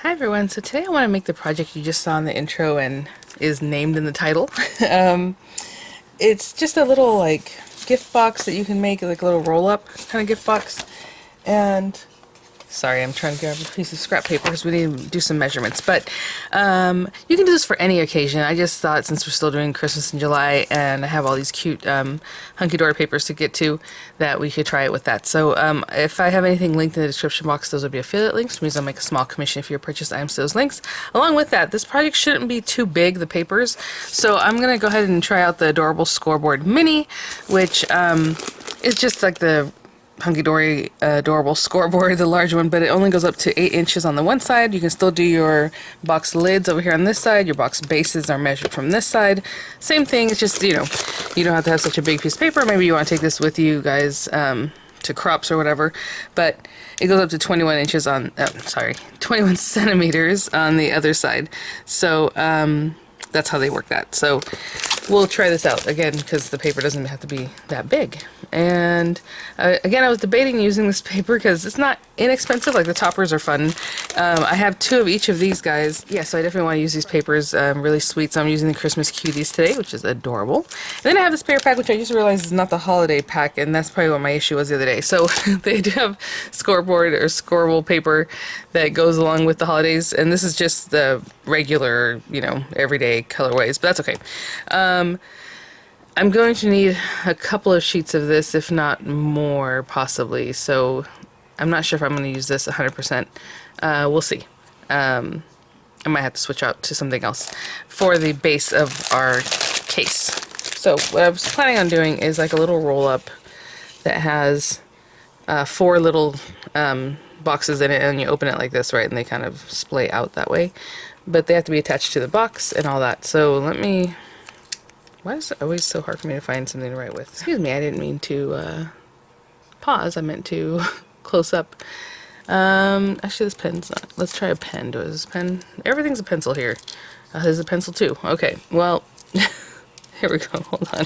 Hi everyone, so today I want to make the project you just saw in the intro and is named in the title. It's just a little like gift box that you can make, like a little roll-up kind of gift box. And sorry, I'm trying to grab a piece of scrap paper because we need to do some measurements. But you can do this for any occasion. I just thought since we're still doing Christmas in July and I have all these cute Hunkydory papers to get to, that we could try it with that. So if I have anything linked in the description box, those will be affiliate links, which means I'll make a small commission if you purchase items to those links. Along with that, this project shouldn't be too big, the papers. So I'm going to go ahead and try out the adorable Scoreboard Mini, which is just like the Hunkydory adorable Scoreboard, the large one, but it only goes up to 8 inches on the one side. You can still do your box lids over here on this side. Your box bases are measured from this side. Same thing, it's just, you know, you don't have to have such a big piece of paper. Maybe you want to take this with you guys to crops or whatever, but it goes up to 21 inches on, 21 centimeters on the other side. So that's how they work that. So we'll try this out again because the paper doesn't have to be that big. And again, I was debating using this paper because it's not inexpensive. Like the toppers are fun. I have 2 of each of these guys. Yeah, so I definitely want to use these papers. Really sweet. So I'm using the Christmas Cuties today, which is adorable. And then I have this paper pack, which I just realized is not the holiday pack, and that's probably what my issue was the other day. So they do have Scoreboard or Scorable paper that goes along with the holidays, and this is just the regular, you know, everyday colorways, but that's okay. I'm going to need a couple of sheets of this, if not more, possibly. So I'm not sure if I'm going to use this 100%. We'll see. I might have to switch out to something else for the base of our case. So what I was planning on doing is like a little roll-up that has 4 little boxes in it, and you open it like this, right? And they kind of splay out that way. But they have to be attached to the box and all that. So let me... Why is it always so hard for me to find something to write with? Excuse me, I didn't mean to pause. I meant to close up. Actually, this pen's not. Let's try a pen. Do this pen? Everything's a pencil here. There's a pencil too. Okay, well, here we go. Hold on.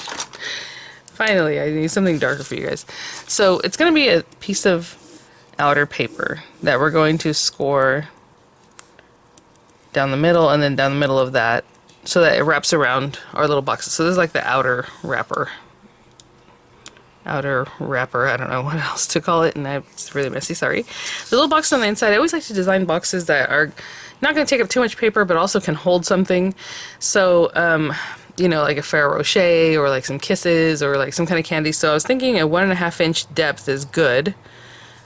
Finally, I need something darker for you guys. So it's going to be a piece of outer paper that we're going to score down the middle and then down the middle of that, so that it wraps around our little boxes. So this is like the outer wrapper. Outer wrapper, I don't know what else to call it, and it's really messy, sorry. The little box on the inside, I always like to design boxes that are not going to take up too much paper, but also can hold something. So, you know, like a Ferrero Rocher, or like some Kisses, or like some kind of candy. So I was thinking a 1.5 inch depth is good.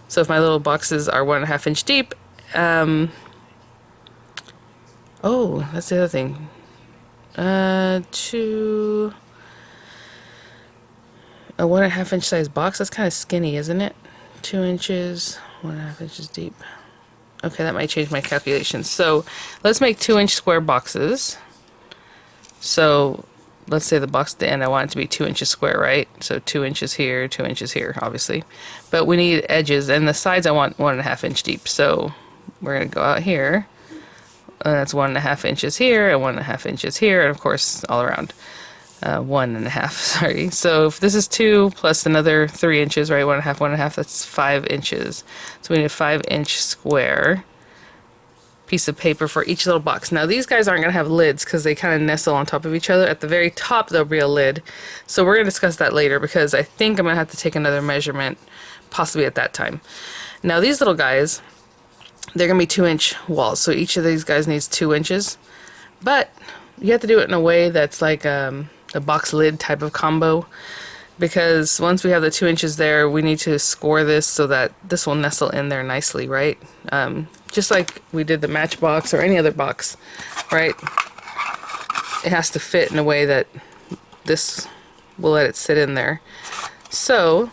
So if my little boxes are 1.5 inch deep, oh, that's the other thing. To a 1.5 inch size box, that's kind of skinny, isn't it? 2 inches, 1.5 inches deep. Okay, that might change my calculations. So let's make 2-inch square boxes. So let's say the box at the end, I want it to be 2 inches square, right? So 2 inches here, 2 inches here, obviously. But we need edges, and the sides I want 1.5 inch deep. So we're going to go out here. And that's 1.5 inches here, and 1.5 inches here, and of course all around 1.5. Sorry. So if this is 2 plus another 3 inches, right? 1.5, 1.5. That's 5 inches. So we need a 5-inch square piece of paper for each little box. Now these guys aren't going to have lids because they kind of nestle on top of each other. At the very top there'll be a lid. So we're going to discuss that later because I think I'm going to have to take another measurement, possibly at that time. Now these little guys, they're going to be 2-inch walls, so each of these guys needs 2 inches. But you have to do it in a way that's like a box lid type of combo, because once we have the 2 inches there, we need to score this so that this will nestle in there nicely, right? Just like we did the Matchbox or any other box, right? It has to fit in a way that this will let it sit in there. So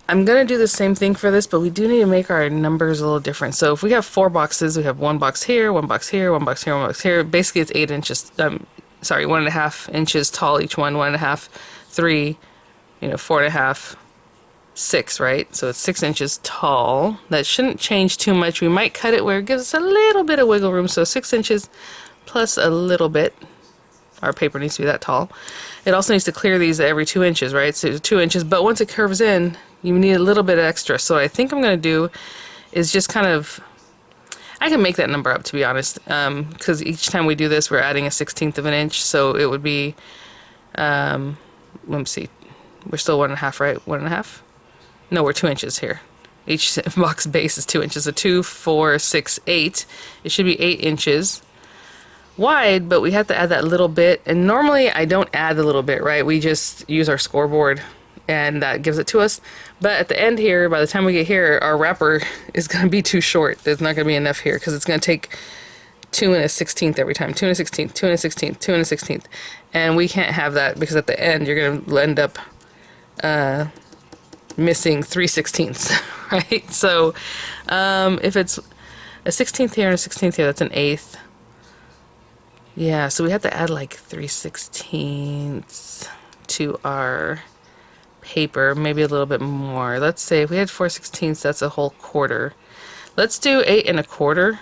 I'm going to do the same thing for this, but we do need to make our numbers a little different. So if we have 4 boxes, we have 1 box here, 1 box here, 1 box here, 1 box here. Basically it's 8 inches, 1.5 inches tall each one, 1.5, 3, 4.5, 6, right? So it's 6 inches tall. That shouldn't change too much. We might cut it where it gives us a little bit of wiggle room. So 6 inches plus a little bit. Our paper needs to be that tall. It also needs to clear these every 2 inches, right? So 2 inches, but once it curves in, you need a little bit extra. So what I think I'm going to do is just kind of I can make that number up, to be honest, because each time we do this, we're adding a 1/16 of an inch, so it would be, let me see, we're still 1.5, right? 1.5? No, we're 2 inches here. Each box base is 2 inches, so 2, 4, 6, 8. It should be 8 inches wide, but we have to add that little bit, and normally I don't add the little bit, right? We just use our scoreboard and that gives it to us. But at the end here, by the time we get here, our wrapper is going to be too short. There's not going to be enough here because it's going to take 2 1/16 every time. 2 1/16, 2 1/16, 2 1/16. And we can't have that because at the end you're going to end up missing 3/16, right? So if it's a 1/16 here and a 1/16 here, that's an 1/8. Yeah, so we have to add like 3/16 to our paper, maybe a little bit more. Let's say if we had 4/16, that's a whole quarter. Let's do 8 1/4.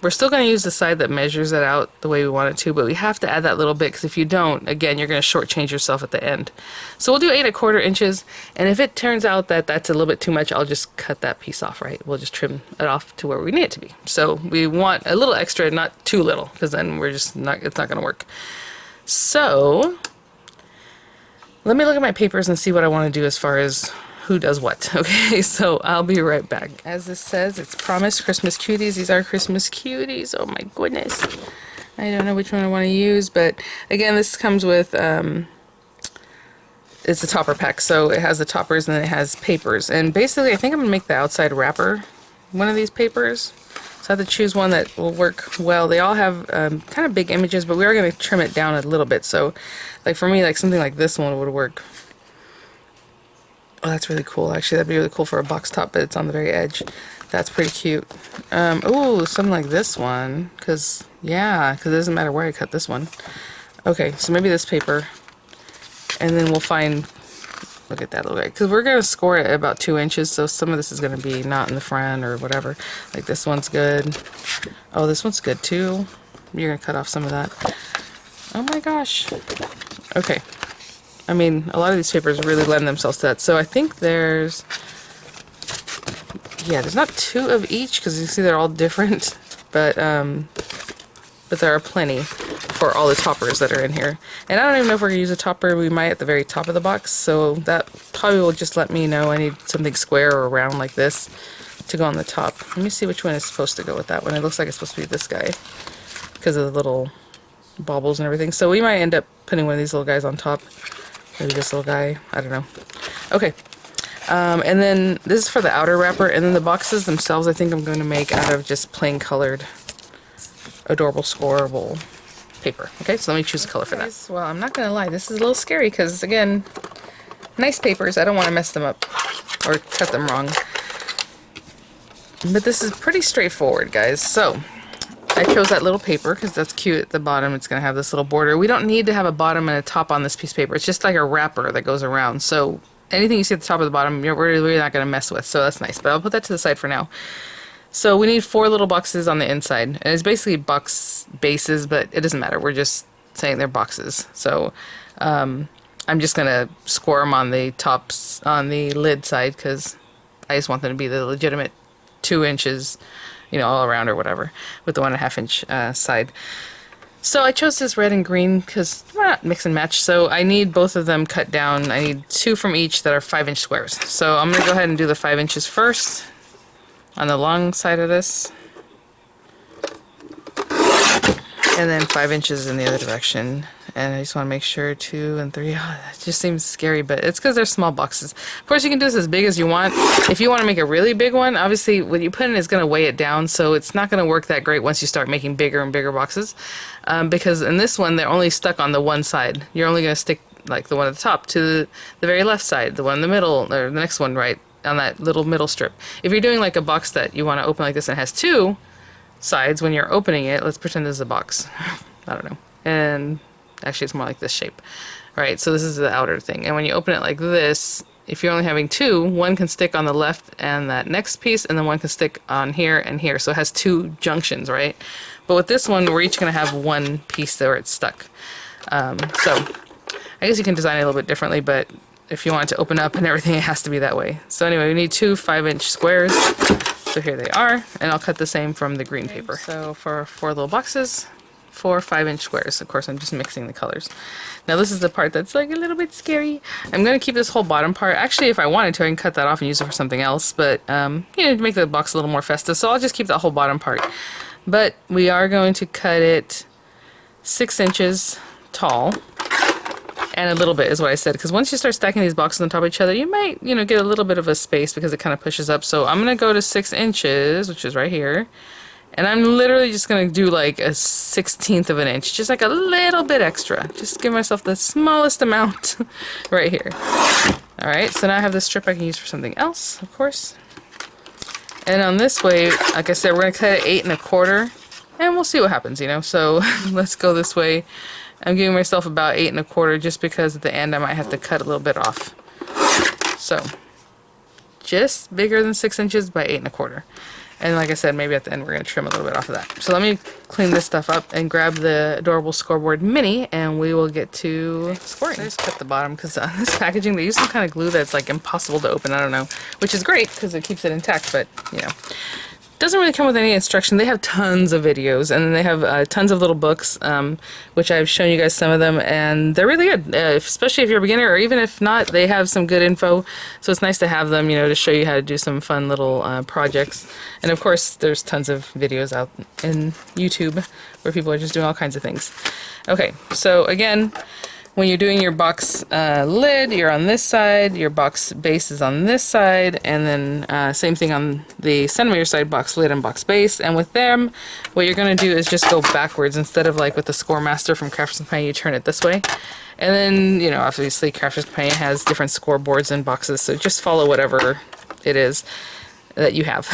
We're still going to use the side that measures it out the way we want it to, but we have to add that little bit because if you don't, again, you're going to shortchange yourself at the end. So we'll do 8 1/4 inches, and if it turns out that that's a little bit too much, I'll just cut that piece off, right? We'll just trim it off to where we need it to be. So we want a little extra, not too little, because then we're just not, it's not going to work. So let me look at my papers and see what I want to do as far as who does what. Okay, so I'll be right back. As this says, it's promised Christmas cuties. These are Christmas cuties. Oh my goodness. I don't know which one I want to use, but again, this comes with, it's a topper pack. So it has the toppers and then it has papers. And basically, I think I'm going to make the outside wrapper one of these papers. So I have to choose one that will work well. They all have kind of big images, but we are going to trim it down a little bit. So like for me, like something like this one would work. Oh, that's really cool. Actually, that'd be really cool for a box top, but it's on the very edge. That's pretty cute. Oh, something like this one. Because it doesn't matter where I cut this one. Okay, so maybe this paper. And then we'll find, look at that little guy. Because we're going to score it at about 2 inches, so some of this is going to be not in the front or whatever. Like this one's good. Oh, this one's good too. You're going to cut off some of that. Oh my gosh. Okay. I mean, a lot of these papers really lend themselves to that. So I think there's not 2 of each because you see they're all different, but there are plenty for all the toppers that are in here. And I don't even know if we're gonna use a topper. We might at the very top of the box, so that probably will just let me know I need something square or round like this to go on the top. Let me see which one is supposed to go with that one. It looks like it's supposed to be this guy because of the little baubles and everything. So we might end up putting one of these little guys on top. Maybe this little guy. I don't know. Okay. And then this is for the outer wrapper. And then the boxes themselves, I think I'm going to make out of just plain colored, adorable, scoreable paper. Okay, so let me choose a color for that. Well, I'm not going to lie. This is a little scary because, again, nice papers. I don't want to mess them up or cut them wrong. But this is pretty straightforward, guys. So I chose that little paper because that's cute at the bottom. It's going to have this little border. We don't need to have a bottom and a top on this piece of paper. It's just like a wrapper that goes around. So anything you see at the top or the bottom, we're really not going to mess with. So that's nice. But I'll put that to the side for now. So we need 4 little boxes on the inside. And it's basically box bases, but it doesn't matter. We're just saying they're boxes. So I'm just going to score them on the tops, on the lid side, because I just want them to be the legitimate 2 inches, all around or whatever, with the 1.5 inch side. So I chose this red and green because why not mix and match? So I need both of them cut down. I need 2 from each that are 5-inch squares. So I'm going to go ahead and do the 5 inches first on the long side of this. And then 5 inches in the other direction. And I just want to make sure 2 and 3. Oh, that just seems scary, but it's because they're small boxes. Of course, you can do this as big as you want. If you want to make a really big one, obviously what you put in is going to weigh it down, so it's not going to work that great once you start making bigger and bigger boxes. Because in this one, they're only stuck on the one side. You're only going to stick like the one at the top to the very left side, the one in the middle, or the next one right on that little middle strip. If you're doing like a box that you want to open like this and has 2 sides when you're opening it, let's pretend this is a box. I don't know. And actually, it's more like this shape. Alright, so this is the outer thing. And when you open it like this, if you're only having 2, one can stick on the left and that next piece, and then one can stick on here and here. So it has 2 junctions, right? But with this one, we're each going to have 1 piece there where it's stuck. So I guess you can design it a little bit differently, but if you want it to open up and everything, it has to be that way. So anyway, we need 2 5-inch squares. So here they are, and I'll cut the same from the green paper. So for 4 little boxes, 4 5-inch squares. Of course, I'm just mixing the colors. Now this is the part that's like a little bit scary. I'm going to keep this whole bottom part. Actually, if I wanted to, I can cut that off and use it for something else, but you know, to make the box a little more festive. So I'll just keep that whole bottom part. But we are going to cut it 6 inches tall. And a little bit is what I said, because once you start stacking these boxes on top of each other, you might, you know, get a little bit of a space because it kind of pushes up. So I'm going to go to 6 inches, which is right here. And I'm literally just going to do like a 1/16 of an inch, just like a little bit extra. Just give myself the smallest amount right here. Alright, so now I have this strip I can use for something else, of course. And on this way, like I said, we're going to cut it 8 1/4. And we'll see what happens, you know. So let's go this way. I'm giving myself about 8 1/4 just because at the end I might have to cut a little bit off. So just bigger than 6 inches by 8 1/4. And like I said, maybe at the end we're going to trim a little bit off of that. So let me clean this stuff up and grab the adorable Scoreboard mini, and we will get to scoring. So I just cut the bottom because on this packaging they use some kind of glue that's like impossible to open. I don't know, which is great because it keeps it intact, but you know. Doesn't really come with any instruction. They have tons of videos, and they have tons of little books, which I've shown you guys some of them, and they're really good, especially if you're a beginner, or even if not, they have some good info, so it's nice to have them, you know, to show you how to do some fun little projects. And of course, there's tons of videos out in YouTube where people are just doing all kinds of things. Okay, so again, when you're doing your box lid, you're on this side, your box base is on this side, and then same thing on the centimeter side, box lid and box base. And with them, what you're going to do is just go backwards. Instead of like with the Scoremaster from Crafters Companion, you turn it this way. And then, you know, obviously Crafters Companion has different scoreboards and boxes, so just follow whatever it is that you have.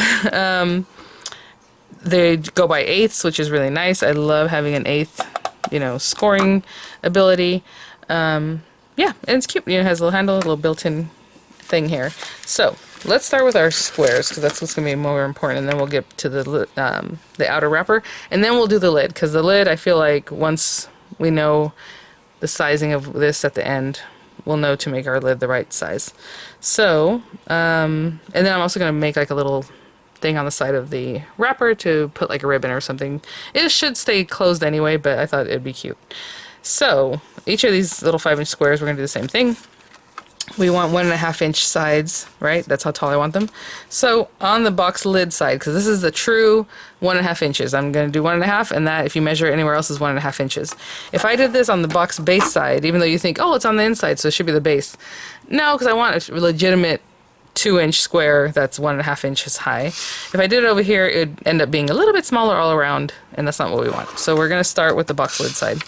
They go by eighths, which is really nice. I love having an eighth, you know, scoring ability. Yeah, and it's cute. You know, it has a little handle, a little built-in thing here. So let's start with our squares because that's what's going to be more important, and then we'll get to the outer wrapper, and then we'll do the lid, because the lid, I feel like once we know the sizing of this at the end, we'll know to make our lid the right size. So, and then I'm also going to make like a little thing on the side of the wrapper to put like a ribbon or something. It should stay closed anyway, but I thought it'd be cute. So each of these little 5-inch squares, we're going to do the same thing. We want 1.5-inch sides, right? That's how tall I want them. So on the box lid side, because this is the true 1.5 inches, I'm going to do 1.5, and that, if you measure it anywhere else, is 1.5 inches. If I did this on the box base side, even though you think, oh, it's on the inside, so it should be the base. No, because I want a legitimate 2-inch square that's 1.5 inches high. If I did it over here, it would end up being a little bit smaller all around, and that's not what we want. So we're going to start with the box lid side.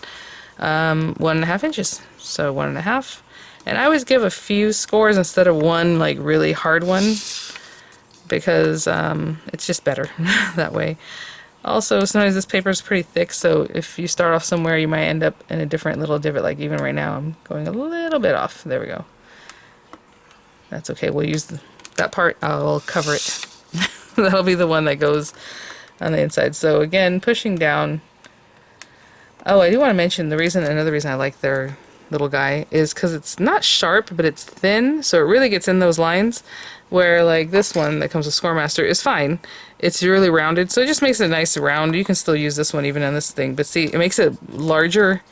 1.5 inches. So 1.5. And I always give a few scores instead of one like really hard one, because it's just better that way. Also, sometimes this paper is pretty thick, so if you start off somewhere, you might end up in a different little divot. Like even right now, I'm going a little bit off. There we go. That's okay. We'll use that part. I'll cover it. That'll be the one that goes on the inside. So again, pushing down. Oh, I do want to mention another reason I like their little guy is because it's not sharp, but it's thin, so it really gets in those lines, where like this one that comes with Scoremaster is fine. It's really rounded, so it just makes it a nice round. You can still use this one even on this thing, but see, it makes a larger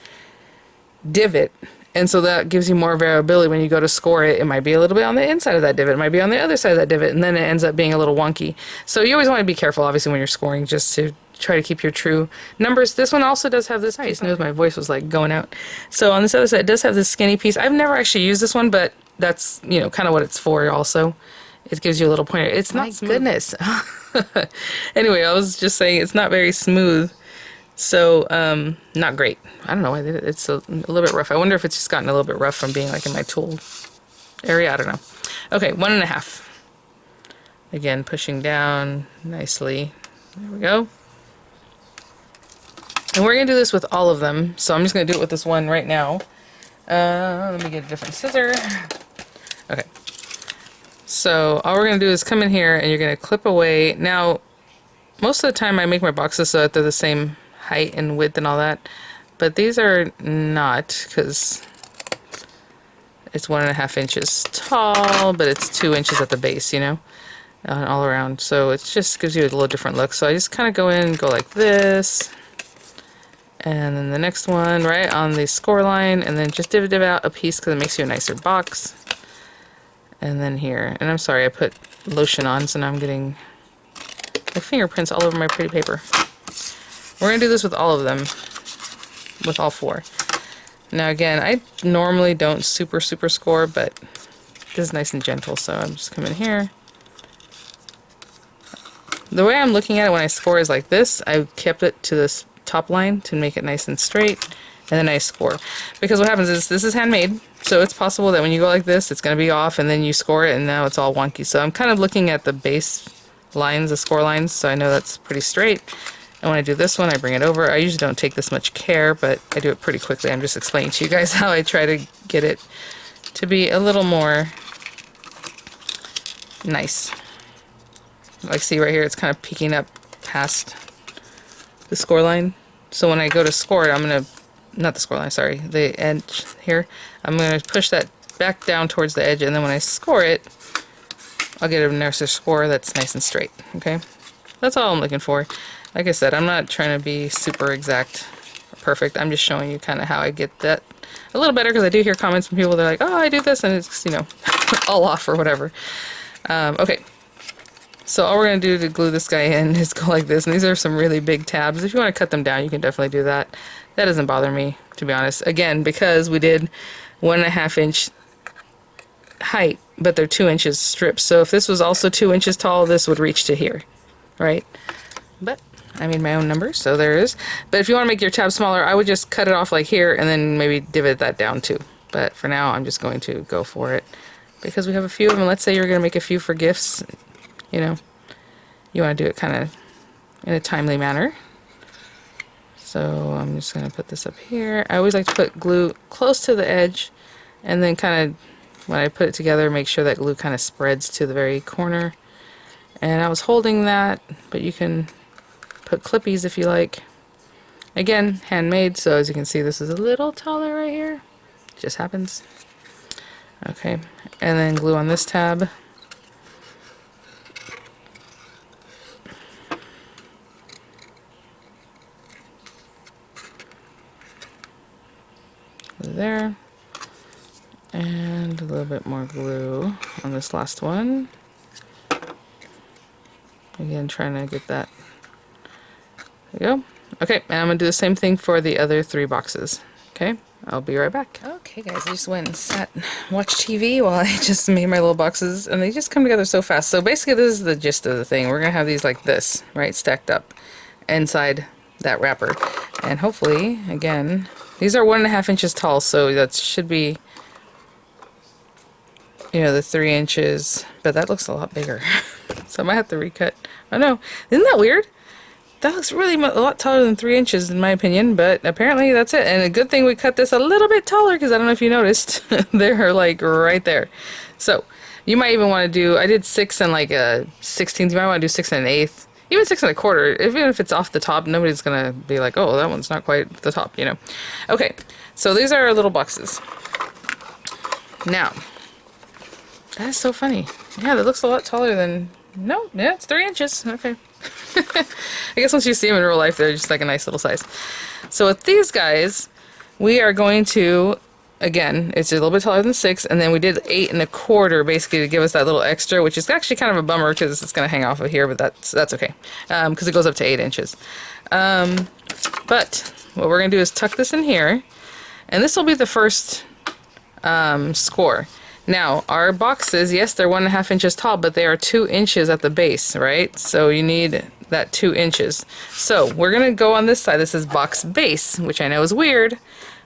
divot, and so that gives you more variability when you go to score it. It might be a little bit on the inside of that divot, it might be on the other side of that divot, and then it ends up being a little wonky. So you always want to be careful, obviously, when you're scoring, just to try to keep your true numbers. This one also does have this piece. Knows my voice was like going out. So on this other side, it does have this skinny piece. I've never actually used this one, but that's, you know, kind of what it's for also. It gives you a little pointer. It's not smooth. Goodness. Anyway, I was just saying it's not very smooth. So, not great. I don't know why it's a little bit rough. I wonder if it's just gotten a little bit rough from being like in my tool area. I don't know. Okay, 1.5. Again, pushing down nicely. There we go. And we're going to do this with all of them, so I'm just going to do it with this one right now. Let me get a different scissor. Okay. So all we're going to do is come in here, and you're going to clip away. Now, most of the time I make my boxes so that they're the same height and width and all that, but these are not, because it's 1.5 inches tall, but it's 2 inches at the base, you know? all around. So it just gives you a little different look. So I just kind of go in and go like this. And then the next one right on the score line, and then just div out a piece because it makes you a nicer box. And then here, and I'm sorry I put lotion on, so now I'm getting my fingerprints all over my pretty paper. We're gonna do this with all of them, with all 4. Now again, I normally don't super score, but this is nice and gentle, so I'm just coming here. The way I'm looking at it when I score is like this. I kept it to this top line to make it nice and straight, and then I score. Because what happens is, this is handmade, so it's possible that when you go like this, it's going to be off, and then you score it, and now it's all wonky. So I'm kind of looking at the base lines, the score lines, so I know that's pretty straight. And when I do this one, I bring it over. I usually don't take this much care, but I do it pretty quickly. I'm just explaining to you guys how I try to get it to be a little more nice. Like, see right here, it's kind of peeking up past the score line. So when I go to score it, I'm going to, not the score line, sorry, the edge here, I'm going to push that back down towards the edge, and then when I score it, I'll get a nicer score that's nice and straight, okay? That's all I'm looking for. Like I said, I'm not trying to be super exact or perfect. I'm just showing you kind of how I get that a little better, because I do hear comments from people, they're like, oh, I do this, and it's, you know, all off or whatever. Okay. So all we're going to do to glue this guy in is go like this, and these are some really big tabs. If you want to cut them down, you can definitely do that. That doesn't bother me, to be honest. Again, because we did 1.5 inch height, but they're 2 inches strips. So if this was also 2 inches tall, this would reach to here, right? But I made my own numbers, so there is. But if you want to make your tab smaller, I would just cut it off like here, and then maybe divot that down too. But for now, I'm just going to go for it, because we have a few of them. Let's say you're going to make a few for gifts. You know, you want to do it kind of in a timely manner. So I'm just going to put this up here. I always like to put glue close to the edge, and then kind of, when I put it together, make sure that glue kind of spreads to the very corner. And I was holding that, but you can put clippies if you like. Again, handmade, so as you can see, this is a little taller right here. Just happens. Okay, and then glue on this tab. There, and a little bit more glue on this last one. Again, trying to get that. There you go. Okay, and I'm gonna do the same thing for the other 3 boxes. Okay, I'll be right back. Okay, guys, I just went and sat and watched TV while I just made my little boxes, and they just come together so fast. So basically, this is the gist of the thing. We're gonna have these like this, right, stacked up inside that wrapper, and hopefully, again. These are 1.5 inches tall, so that should be, you know, the 3 inches, but that looks a lot bigger. So I might have to recut. I know, isn't that weird? That looks really a lot taller than 3 inches in my opinion, but apparently that's it. And a good thing we cut this a little bit taller, because I don't know if you noticed, they're like right there. So you might even want to do, I did 6 and like a 16th, you might want to do 6 and an 1/8. Even 6 1/4, even if it's off the top, nobody's gonna be like, oh, that one's not quite the top, you know. Okay, so these are our little boxes. Now, that is so funny. Yeah, that looks a lot taller than, no, yeah, it's 3 inches, okay. I guess once you see them in real life, they're just like a nice little size. So with these guys, we are going to, again, it's a little bit taller than 6, and then we did 8 1/4 basically to give us that little extra, which is actually kind of a bummer because it's going to hang off of here, but that's okay, because it goes up to 8 inches. But what we're going to do is tuck this in here, and this will be the first score. Now, our boxes, yes, they're 1.5 inches tall, but they are 2 inches at the base, right? So you need that 2 inches. So we're going to go on this side. This is box base, which I know is weird,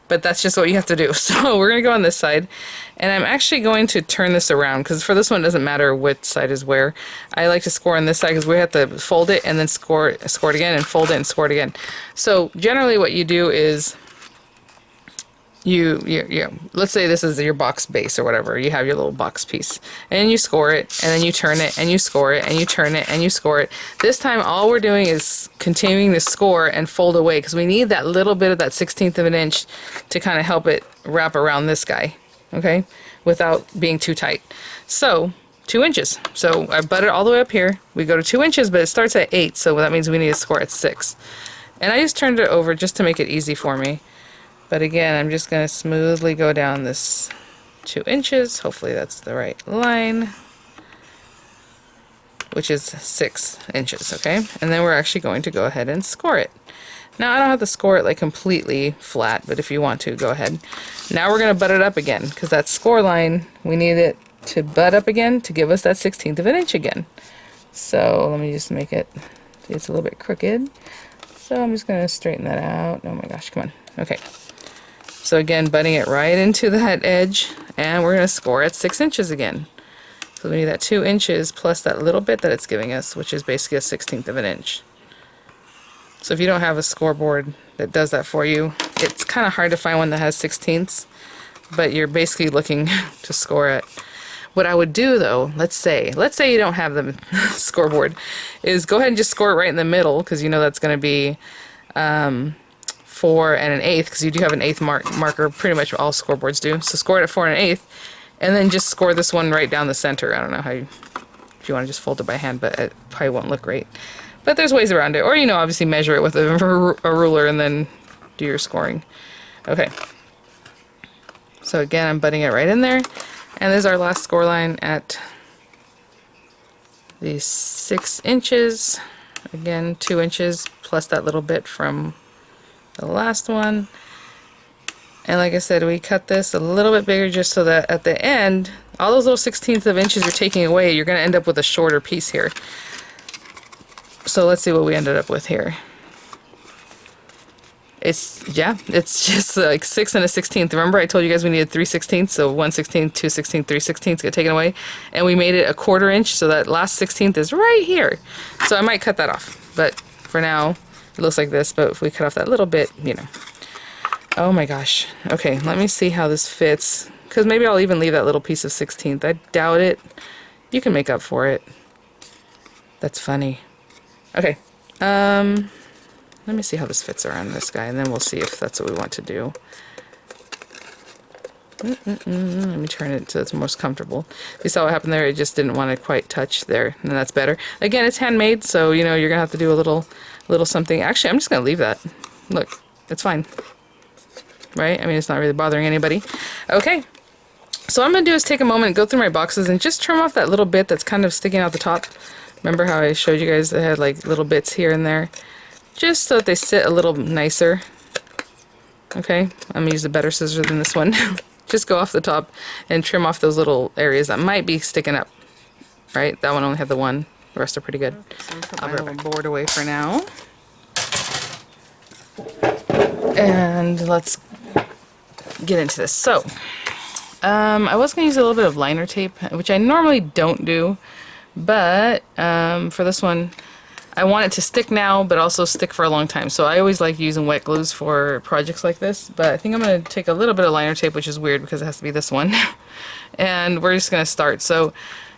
but that's just what you have to do. So we're going to go on this side, and I'm actually going to turn this around, because for this one it doesn't matter which side is where. I like to score on this side because we have to fold it and then score it again, and fold it and score it again. So generally what you do is you let's say this is your box base or whatever. You have your little box piece, and you score it, and then you turn it, and you score it, and you turn it, and you score it. This time all we're doing is continuing to score and fold away, because we need that little bit of that 1/16 of an inch to kind of help it wrap around this guy, okay, without being too tight. So 2 inches. So I butt it all the way up here. We go to 2 inches, but it starts at 8, so that means we need to score at 6. And I just turned it over just to make it easy for me. But again, I'm just going to smoothly go down this 2 inches. Hopefully that's the right line, which is 6 inches, okay? And then we're actually going to go ahead and score it. Now I don't have to score it like completely flat, but if you want to, go ahead. Now we're going to butt it up again, because that score line, we need it to butt up again to give us that 1/16 of an inch again. So let me just make it, see, it's a little bit crooked. So I'm just going to straighten that out. Oh my gosh, come on. Okay. So again, butting it right into that edge, and we're going to score at 6 inches again. So we need that 2 inches plus that little bit that it's giving us, which is basically a 1/16 of an inch. So if you don't have a scoreboard that does that for you, it's kind of hard to find one that has 1/16, but you're basically looking to score it. What I would do though, let's say you don't have the scoreboard, is go ahead and just score it right in the middle, because you know that's going to be 4 1/8, because you do have an 1/8 marker, pretty much all scoreboards do. So score it at 4 1/8, and then just score this one right down the center. I don't know how you, if you want to just fold it by hand, but it probably won't look great. But there's ways around it. Or, you know, obviously measure it with a ruler and then do your scoring. Okay. So again, I'm butting it right in there. And there's our last score line at the 6 inches. Again, 2 inches plus that little bit from the last one. And like I said, we cut this a little bit bigger just so that at the end, all those little 1/16 of inches you're taking away, you're going to end up with a shorter piece here. So let's see what we ended up with here. It's just like 6 1/16. Remember I told you guys we needed 3/16, so 1/16, 2/16, 3/16 get taken away, and we made it a 1/4 inch, so that last 1/16 is right here. So I might cut that off, but for now it looks like this. But if we cut off that little bit, you know. Oh my gosh. Okay, let me see how this fits, because maybe I'll even leave that little piece of 1/16. I doubt it. You can make up for it. That's funny. Okay, let me see how this fits around this guy, and then we'll see if that's what we want to do. Let me turn it so it's most comfortable. You saw what happened there? It just didn't want to quite touch there, and that's better. Again, it's handmade, so you know you're gonna have to do a little something. Actually, I'm just gonna leave that. Look, it's fine, right? I mean, it's not really bothering anybody. Okay. So what I'm gonna do is take a moment, go through my boxes, and just trim off that little bit that's kind of sticking out the top. Remember how I showed you guys that had like little bits here and there? Just so that they sit a little nicer. Okay, I'm gonna use a better scissor than this one. Just go off the top and trim off those little areas that might be sticking up. Right, that one only had the one. The rest are pretty good. So I'm gonna put my little board away for now. And let's get into this. So, I was gonna use a little bit of liner tape, which I normally don't do. But for this one, I want it to stick now, but also stick for a long time. So I always like using wet glues for projects like this. But I think I'm going to take a little bit of liner tape, which is weird because it has to be this one. And we're just going to start. So,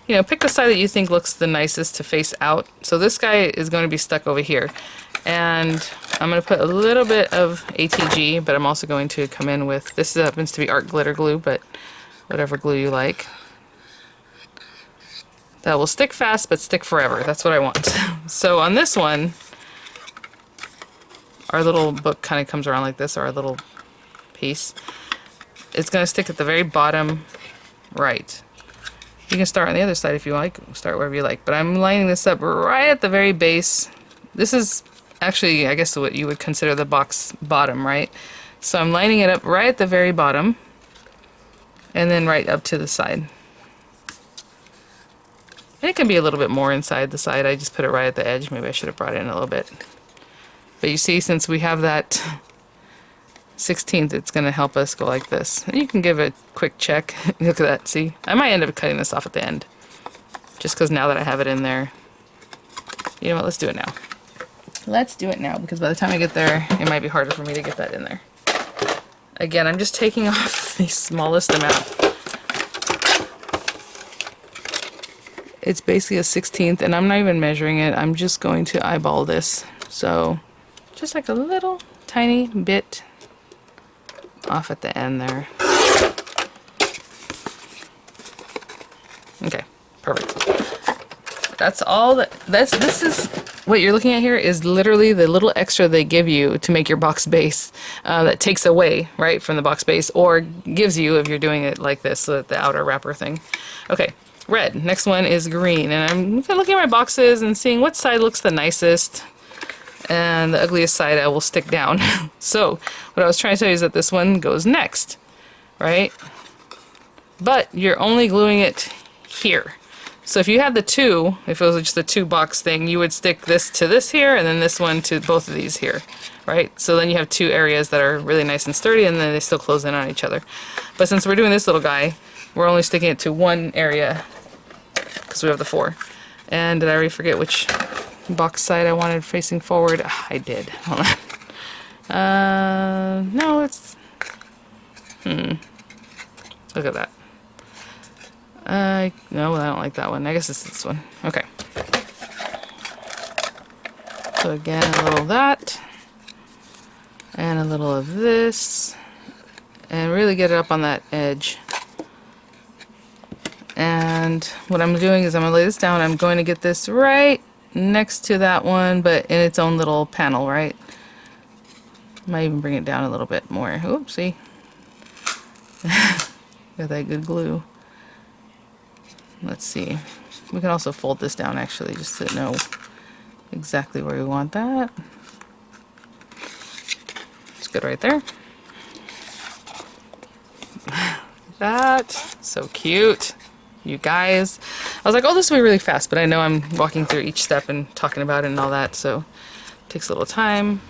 you know, pick the side that you think looks the nicest to face out. So this guy is going to be stuck over here. And I'm going to put a little bit of ATG, but I'm also going to come in with, this happens to be art glitter glue, but whatever glue you like. That will stick fast, but stick forever. That's what I want. So on this one, our little book kind of comes around like this, or our little piece. It's going to stick at the very bottom right. You can start on the other side if you like. Start wherever you like. But I'm lining this up right at the very base. This is actually, I guess, what you would consider the box bottom, right? So I'm lining it up right at the very bottom, and then right up to the side. And it can be a little bit more inside the side. I just put it right at the edge. Maybe I should have brought it in a little bit. But you see, since we have that 16th, it's going to help us go like this. And you can give it a quick check. Look at that. See? I might end up cutting this off at the end. Just because now that I have it in there. You know what? Let's do it now. Let's do it now, because by the time I get there, it might be harder for me to get that in there. Again, I'm just taking off the smallest amount. It's basically a 16th, and I'm not even measuring it. I'm just going to eyeball this. So, just like a little tiny bit off at the end there. Okay. Perfect. That's all this is what you're looking at here is literally the little extra they give you to make your box base that takes away, right, from the box base, or gives you if you're doing it like this, so the outer wrapper thing. Okay, red. Next one is green, and I'm looking at my boxes and seeing what side looks the nicest, and the ugliest side I will stick down. So what I was trying to tell you is that this one goes next, right? But you're only gluing it here. So if you had the two, if it was just a two box thing, you would stick this to this here and then this one to both of these here, right? So then you have two areas that are really nice and sturdy, and then they still close in on each other. But since we're doing this little guy, we're only sticking it to one area because we have the four. And did I already forget which box side I wanted facing forward? I did. Hold on. No, it's... Look at that. No, I don't like that one. I guess it's this one. Okay. So again, a little of that. And a little of this. And really get it up on that edge. And what I'm doing is I'm going to lay this down. I'm going to get this right next to that one, but in its own little panel, right? Might even bring it down a little bit more. Oopsie. Got that good glue. Let's see. We can also fold this down actually, just to know exactly where we want that. It's good right there. That. So cute. You guys. I was like, oh, this will be really fast, but I know I'm walking through each step and talking about it and all that, so it takes a little time.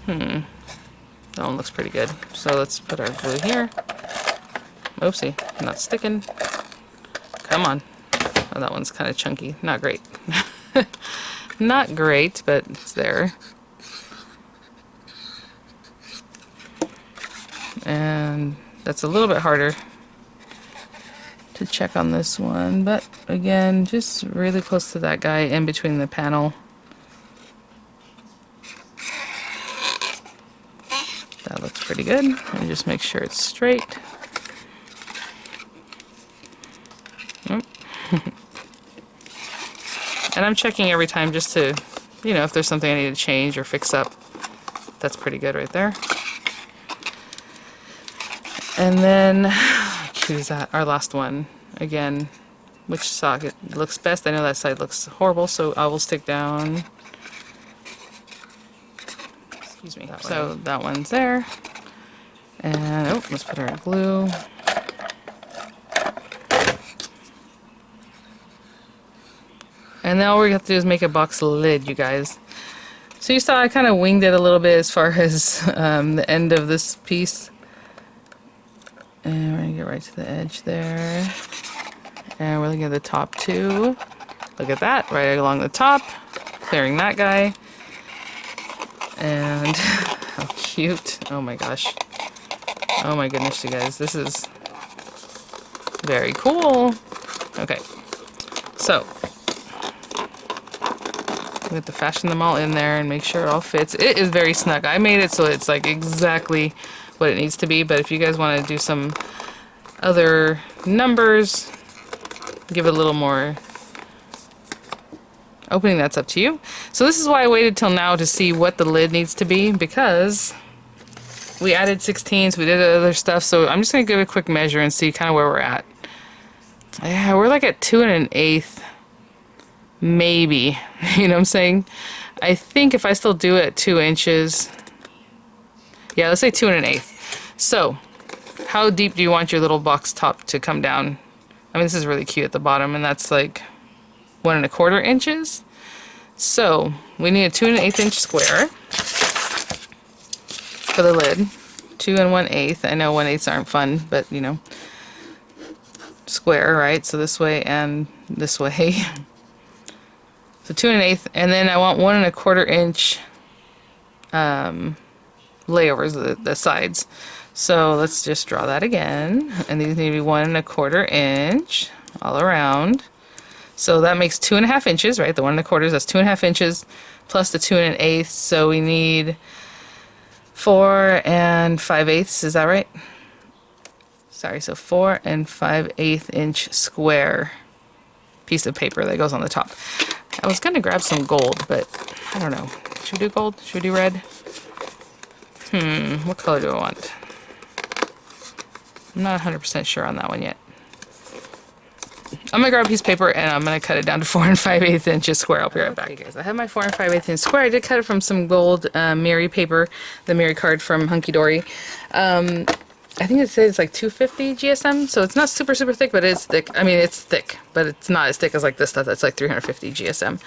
That one looks pretty good. So let's put our glue here. Oopsie, not sticking. Come on. Oh, that one's kind of chunky. Not great. Not great, but it's there. And that's a little bit harder to check on this one, but again, just really close to that guy in between the panel. That looks pretty good. And just make sure it's straight. And I'm checking every time just to, you know, if there's something I need to change or fix up. That's pretty good right there. And then, choose that, our last one. Again, which socket looks best? I know that side looks horrible, so I will stick down. Excuse me. So that one's there. And, oh, let's put our glue. And now all we have to do is make a box lid, you guys. So you saw I kind of winged it a little bit as far as the end of this piece. And we're going to get right to the edge there. And we're looking at the top too. Look at that, right along the top. Clearing that guy. And how cute. Oh my gosh. Oh my goodness, you guys. This is very cool. Okay. So, we have to fashion them all in there and make sure it all fits. It is very snug. I made it so it's like exactly what it needs to be, but if you guys want to do some other numbers, give it a little more opening, that's up to you. So this is why I waited till now to see what the lid needs to be, because we added 16s, we did other stuff, so I'm just going to give a quick measure and see kind of where we're at. Yeah, we're like at 2 1/8. Maybe, you know what I'm saying? I think if I still do it at 2 inches, yeah, let's say 2 1/8. So, how deep do you want your little box top to come down? I mean, this is really cute at the bottom, and that's like 1 1/4 inches. So, we need a 2 1/8 inch square for the lid. 2 1/8. I know 1/8s aren't fun, but you know, square, right? So this way and this way. So 2 1/8, and then I want 1 1/4 inch layovers, the sides. So let's just draw that again, and these need to be 1 1/4 inch all around. So that makes 2 1/2 inches, right? The 1 1/4, that's 2 1/2 inches plus the 2 1/8. So we need 4 5/8. Is that right? sorry, so 4 5/8 inch square piece of paper that goes on the top. I was gonna grab some gold, but I don't know. Should we do gold? Should we do red? What color do I want? I'm not 100% sure on that one yet. I'm gonna grab a piece of paper and I'm gonna cut it down to 4 5/8 inches square. I'll be right back. Okay, guys, I have my 4 5/8 inch square. I did cut it from some gold Mary paper, the Mary card from Hunkydory. I think it says it's like 250 GSM, so it's not super thick, but it's thick. I mean, it's thick, but it's not as thick as like this stuff that's like 350 GSM.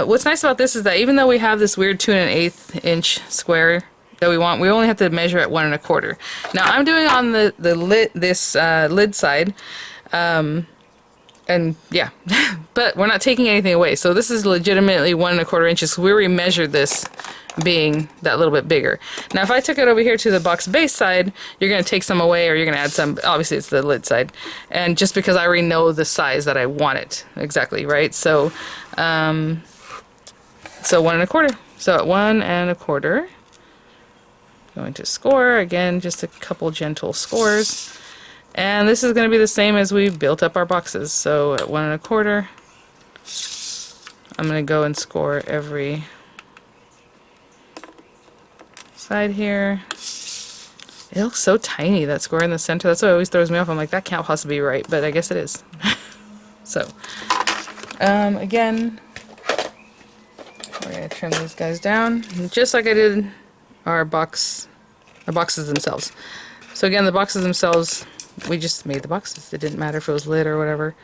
What's nice about this is that even though we have this weird 2 1/8 inch square that we want, we only have to measure at 1 1/4. Now I'm doing on the lid, this lid side. And yeah, but we're not taking anything away. So this is legitimately 1 1/4 inches. So we already measured this being that little bit bigger. Now if I took it over here to the box base side, you're going to take some away or you're going to add some. Obviously it's the lid side. And just because I already know the size that I want it exactly, right? So, so 1 1/4. So at 1 1/4, going to score, again, just a couple gentle scores. And this is going to be the same as we built up our boxes. So at 1 1/4, I'm going to go and score every side here. It looks so tiny, that score in the center. That's what always throws me off. I'm like, that can't possibly be right, but I guess it is. So, again, we're going to trim these guys down, just like I did our boxes themselves. So again, the boxes themselves, we just made the boxes. It didn't matter if it was lit or whatever.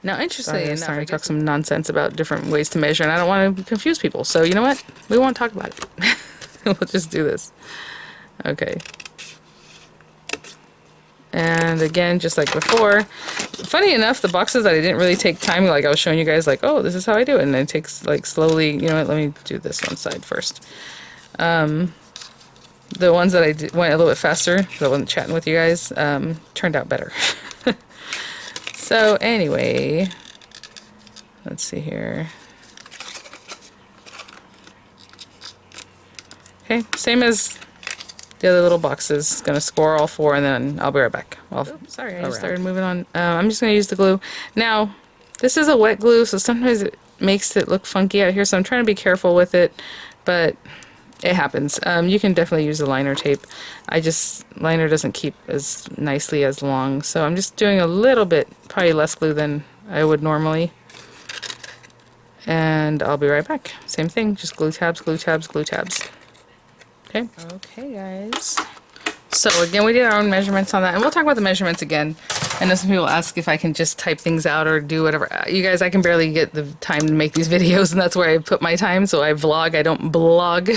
Now, interestingly enough, I talk some nonsense about different ways to measure, and I don't want to confuse people. So you know what? We won't talk about it. We'll just do this. Okay. And again, just like before, funny enough, the boxes that I didn't really take time, like I was showing you guys, like, oh, this is how I do it, and it takes like slowly. You know what? Let me do this one side first. The ones that I went a little bit faster, because I wasn't chatting with you guys, turned out better. So anyway, let's see here. Okay, same as the other little boxes. Gonna score all 4, and then I'll be right back. Well, sorry, I just started moving on. I'm just gonna use the glue. Now, this is a wet glue, so sometimes it makes it look funky out here, so I'm trying to be careful with it, but it happens. You can definitely use the liner tape. Liner doesn't keep as nicely as long, so I'm just doing a little bit, probably less glue than I would normally. And I'll be right back. Same thing, just glue tabs, glue tabs, glue tabs. Okay. Okay, guys. So again, we did our own measurements on that, and we'll talk about the measurements again. I know some people ask if I can just type things out or do whatever. You guys, I can barely get the time to make these videos, and that's where I put my time. So I vlog, I don't blog.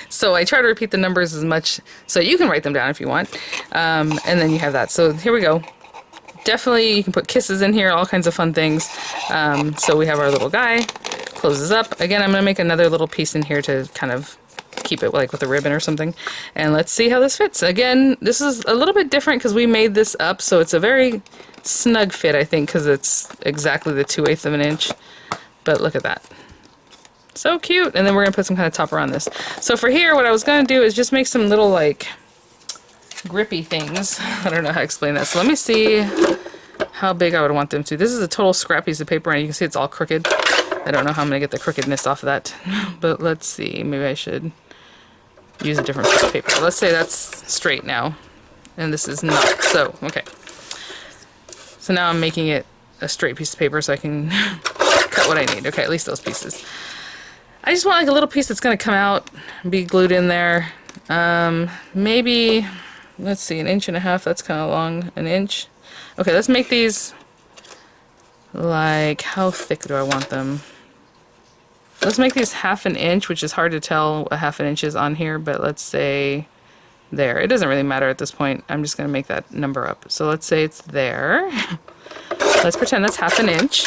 So I try to repeat the numbers as much, so you can write them down if you want. And then you have that. So here we go. Definitely, you can put kisses in here, all kinds of fun things. So we have our little guy, closes up. Again, I'm going to make another little piece in here to kind of keep it like with a ribbon or something, and let's see how this fits. Again, this is a little bit different because we made this up, so it's a very snug fit, I think, because it's exactly the 2/8 of an inch. But look at that, so cute. And then we're gonna put some kind of topper on this. So for here, what I was gonna do is just make some little like grippy things. I don't know how to explain that, so let me see how big I would want them to. This is a total scrap piece of paper, and you can see it's all crooked. I don't know how I'm gonna get the crookedness off of that, but let's see, maybe I should use a different piece of paper. Let's say that's straight now, and this is not. So, okay. So now I'm making it a straight piece of paper so I can cut what I need. Okay, at least those pieces. I just want like a little piece that's gonna come out and be glued in there. Maybe, let's see, 1.5 inches, that's kind of long, 1 inch. Okay, let's make these, like, how thick do I want them? Let's make these 1/2 inch, which is hard to tell a 1/2 inch is on here, but let's say there. It doesn't really matter at this point. I'm just going to make that number up. So let's say it's there. Let's pretend that's 1/2 inch.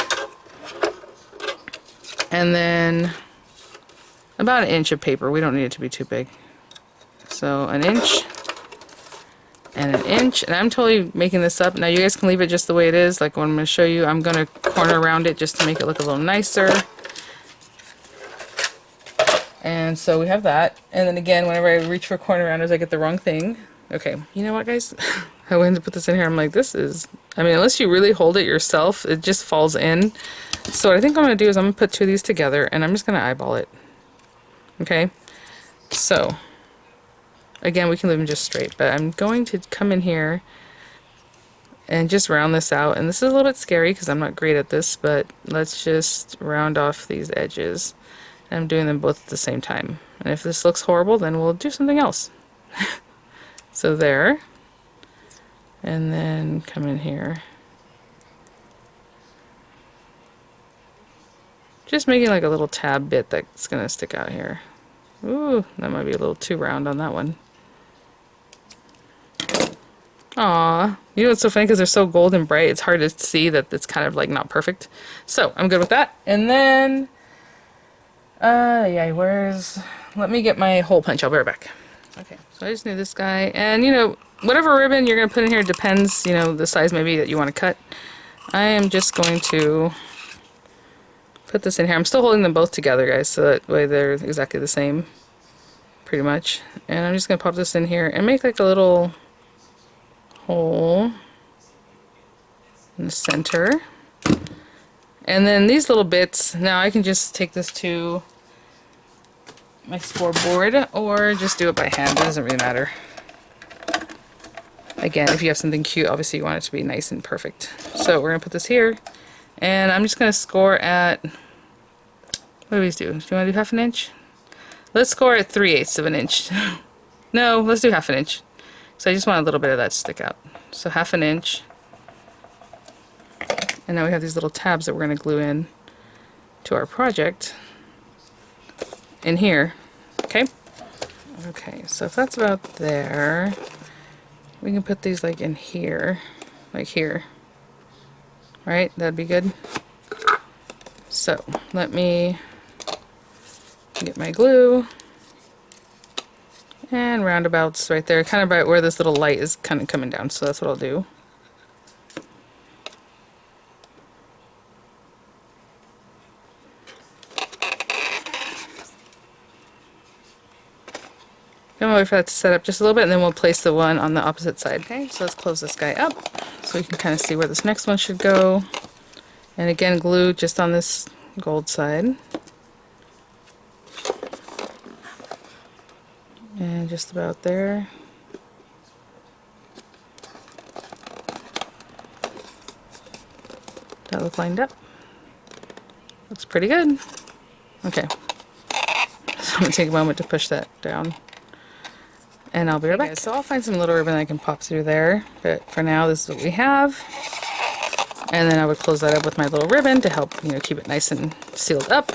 And then about 1 inch of paper. We don't need it to be too big. So 1 inch and 1 inch. And I'm totally making this up. Now you guys can leave it just the way it is. Like what I'm going to show you, I'm going to corner around it just to make it look a little nicer. And so we have that. And then again, whenever I reach for corner rounders, I get the wrong thing. Okay, you know what, guys? I went to put this in here. I'm like, this is, I mean, unless you really hold it yourself, it just falls in. So what I think I'm going to do is I'm going to put two of these together, and I'm just going to eyeball it. Okay? So, again, we can leave them just straight, but I'm going to come in here and just round this out. And this is a little bit scary because I'm not great at this, but let's just round off these edges. I'm doing them both at the same time. And if this looks horrible, then we'll do something else. So there. And then come in here. Just making like a little tab bit that's going to stick out here. Ooh, that might be a little too round on that one. Aw, you know what's so funny, because they're so gold and bright, it's hard to see that it's kind of like not perfect. So I'm good with that. And then, yeah, let me get my hole punch. I'll be right back. Okay, so I just need this guy, and you know, whatever ribbon you're gonna put in here depends, you know, the size maybe that you want to cut. I am just going to put this in here. I'm still holding them both together, guys, so that way they're exactly the same, pretty much. And I'm just gonna pop this in here and make like a little hole in the center. And then these little bits, now I can just take this to my scoreboard or just do it by hand. It doesn't really matter. Again, if you have something cute, obviously you want it to be nice and perfect. So we're gonna put this here, and I'm just gonna score at, what do we do? Do you want to do half an inch? Let's score at 3/8 of an inch. No, let's do half an inch. So I just want a little bit of that to stick out. So half an inch. And now we have these little tabs that we're going to glue in to our project in here. Okay? Okay, so if that's about there, we can put these like in here, like here. Right? That'd be good. So let me get my glue. And roundabouts right there, kind of right where this little light is kind of coming down, so that's what I'll do. I'm gonna wait for that to set up just a little bit, and then we'll place the one on the opposite side. Okay, so let's close this guy up so we can kind of see where this next one should go. And again, glue just on this gold side. And just about there. That look lined up. Looks pretty good. Okay. So I'm going to take a moment to push that down. And I'll be right back. So I'll find some little ribbon I can pop through there. But for now, this is what we have. And then I would close that up with my little ribbon to help, you know, keep it nice and sealed up.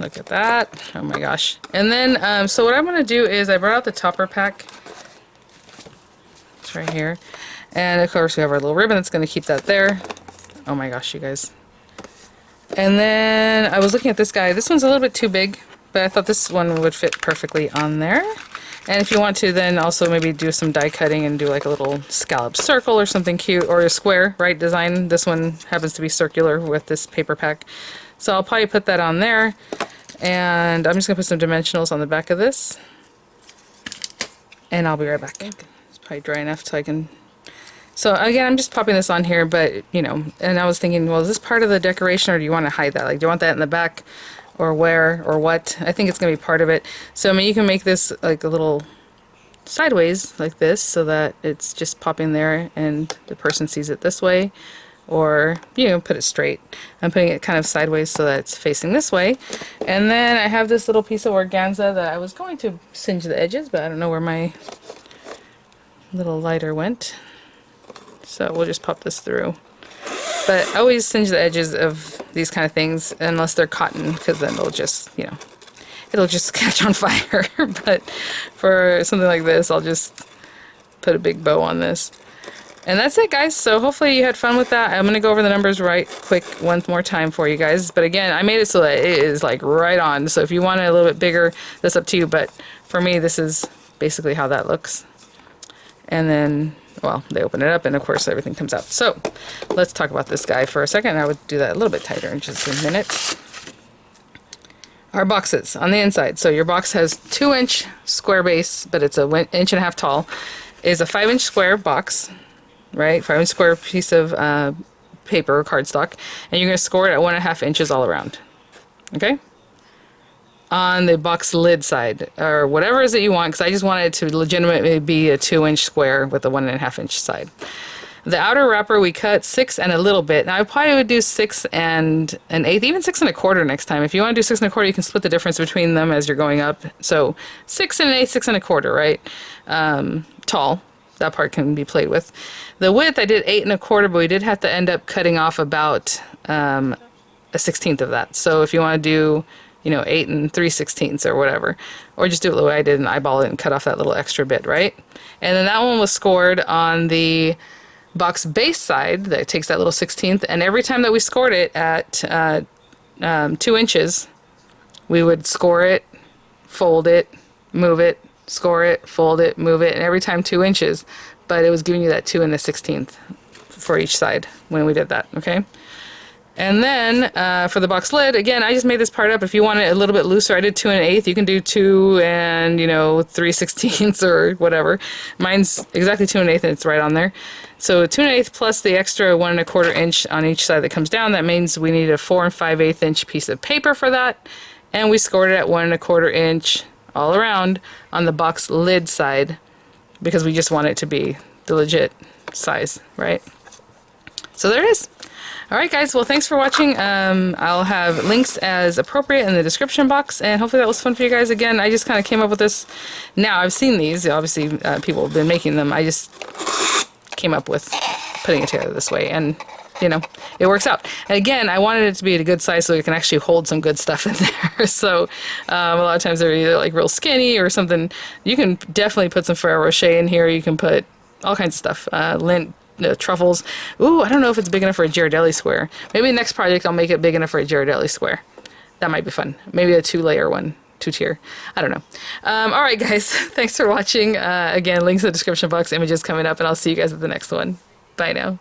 Look at that. Oh my gosh. And then, so what I'm going to do is I brought out the topper pack. It's right here. And of course we have our little ribbon that's going to keep that there. Oh my gosh, you guys. And then I was looking at this guy. This one's a little bit too big, but I thought this one would fit perfectly on there. And if you want to then also maybe do some die cutting and do like a little scallop circle or something cute, or a square, right, design. This one happens to be circular with this paper pack. So I'll probably put that on there, and I'm just going to put some dimensionals on the back of this, and I'll be right back. It's probably dry enough so I can... So again, I'm just popping this on here, but, you know, and I was thinking, well, is this part of the decoration, or do you want to hide that? Like, do you want that in the back, or where, or what? I think it's going to be part of it. So, I mean, you can make this like a little sideways, like this, so that it's just popping there, and the person sees it this way. Or, you know, put it straight. I'm putting it kind of sideways so that it's facing this way. And then I have this little piece of organza that I was going to singe the edges, but I don't know where my little lighter went. So we'll just pop this through. But I always singe the edges of these kind of things unless they're cotton, because then they'll just, you know, it'll just catch on fire. But for something like this, I'll just put a big bow on this. And that's it, guys. So hopefully you had fun with that. I'm going to go over the numbers right quick one more time for you guys. But again, I made it so that it is like right on. So if you want it a little bit bigger, that's up to you. But for me, this is basically how that looks. And then, well, they open it up and of course everything comes out. So let's talk about this guy for a second. I would do that a little bit tighter in just a minute. are boxes on the inside. So your box has 2-inch square base, but it's an inch and a half tall. Is a 5-inch square box, right? 5-inch square piece of paper or cardstock, and you're going to score it at 1.5 inches all around. Okay? On the box lid side, or whatever it is that you want, because I just wanted it to legitimately be a 2-inch square with a 1.5-inch side. The outer wrapper we cut 6 and a little bit. Now I probably would do 6 and an eighth, even 6 1/4 next time. If you want to do 6 1/4, you can split the difference between them as you're going up. So 6 and an eighth, 6 1/4, right? Tall. That part can be played with. The width I did 8 1/4, but we did have to end up cutting off about a 1/16 of that. So if you want to do, 8 3/16 or whatever, or just do it the way I did and eyeball it and cut off that little extra bit, right? And then that one was scored on the box base side. That takes that little 1/16th, and every time that we scored it at 2 inches, we would score it, fold it, move it, score it, fold it, move it, and every time 2 inches, but it was giving you that 2 1/16 for each side when we did that, okay? And then for the box lid, again, I just made this part up. If you want it a little bit looser, I did 2 1/8. You can do 2 and 3/16 or whatever. Mine's exactly 2 1/8, and it's right on there. So 2 1/8 plus the extra 1 1/4 inch on each side that comes down. That means we need a 4 5/8 inch piece of paper for that, and we scored it at 1 1/4 inch all around on the box lid side because we just want it to be the legit size, right? So there it is. Alright guys, well thanks for watching. I'll have links as appropriate in the description box, and hopefully that was fun for you guys. Again, I just kind of came up with this. Now, I've seen these, obviously people have been making them. I just came up with putting it together this way, and it works out. And again, I wanted it to be a good size so it can actually hold some good stuff in there. So a lot of times they're either like real skinny or something. You can definitely put some Ferrero Rocher in here. You can put all kinds of stuff, lint, truffles. Ooh, I don't know if it's big enough for a Ghirardelli square. Maybe the next project I'll make it big enough for a Ghirardelli square. That might be fun. Maybe a 2-layer one, 2-tier. I don't know. Alright guys, thanks for watching. Again, links in the description box, images coming up, and I'll see you guys at the next one. Bye now.